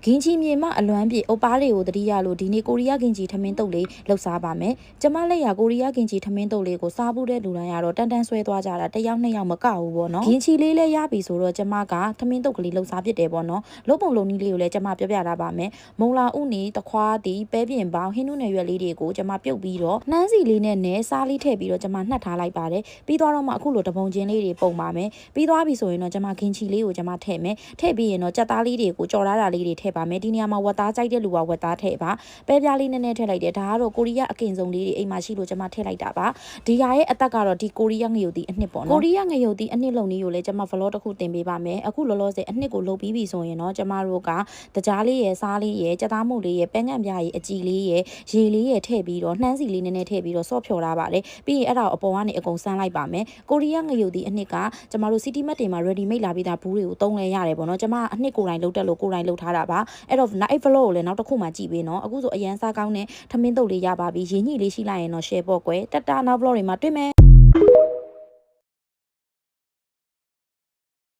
ဂင်ချီမြေမအလွမ်းပြေအိုပါးလေးကိုတတိယလို့ဒီနေ့ကိုရီးယားဂင်ချီထမင်းတုပ်လေးလှုပ်စားပါမယ်။ကျမလက်ရကိုရီးယားဂင်ချီထမင်းတုပ်လေးကိုစားဖို့တဲ့လူတိုင်းကတော့တန်ဆွဲသွားကြတာတစ်ယောက်နှစ်ယောက်မကဘူးပေါ့နော်။ဂင်ချီလေးလည်းရပြီဆိုတော့ကျမကထမင်းတုပ်ကလေးလှုပ်စားဖြစ်တယ်ပေါ့နော်။လုံးပုံလုံးနည်းလေးကိုလည်းကျမပြောပြတာပါမယ်။မုံလာဥနီတခွားတီပဲပြင်ပေါင်းဟင်းနုနယ်ရွက်လေးတွေကိုကျမပြုတ်ပြီးတော့နှမ်းစီလေးနဲ့စားလေးထည့်ပြီးတော့ကျမနှက်ထားလိုက်ပါတယ်။ပြီးသွားတော့မှအခုလိုတပုံချင်းလေးတွေပုံပါမယ်။ပြီးသွားပြီဆိုရင်တော့ကျမဂင်ချီလေးကိုကျမထည့်မယ်။ထည့်ပြီးရင်တော့ကြက်သားလေးတွေကိုကြော်ထားတာလေးတွေထည့်ပါမယ်။ဒီနေရာမှာဝက်သားကြိုက်တဲ့လူကဝက်သားထည့်ပါပဲပြားလေးနည်းနည်းထည့်လိုက်တယ်ဒါကတော့ကိုရီးယားအကင်ဆုံးလေးတွေအိမ်မှာရှိလို့ကျမထည့်လိုက်တာပါဒီဟာရဲ့အသက်ကတော့ဒီကိုရီးယားငရုတ်တီအနှစ်ပေါ့နော်ကိုရီးယားငရုတ်တီအနှစ်လုံးလေးကိုလည်းကျမ vlog တစ်ခုတင်ပေးပါမယ်အခုလောလောဆယ်အနှစ်ကိုလုပ်ပြီးပြီဆိုရင်တော့ကျမတို့ကတကြားလေးရဲ့စားလေးရဲ့ကြက်သားမုတ်လေးရဲ့ပဲငန့်ပြားရဲ့အကြည်လေးရဲ့ရေလေးရဲ့ထည့်ပြီးတော့နှမ်းစီလေးနည်းနည်းထည့်ပြီးတော့ဆော့ဖြော်ထားပါတယ်ပြီးရင်အဲ့ဒါကိုအပေါ်ကနေအကုန်ဆန်းလိုက်ပါမယ်ကိုရီးယားငရုတ်တီအနှစ်ကကျမတို့ city mart တွေမှာ ready made လာပြီးသားဘူးတွေကိုတုံးလဲရတယ်ပေါ့နော်ကျမအနှစ်ကိုယ်တိုင်လုပ်တက်လို့ကိုယ်တိုင်လုပ်ထားတာပါအဲ့တော့ night vlog ကိုလည်းနောက်တစ်ခုမှကြည့်ပေးနော်အခုဆိုအရန်စားကောင်းတဲ့ထမင်းတုပ်လေးရပါပြီရင်းညှိလေးရှိလိုက်ရင်တော့ share ပေါ့ကွယ်တတနောက် vlog တွေမှာတွေ့မယ်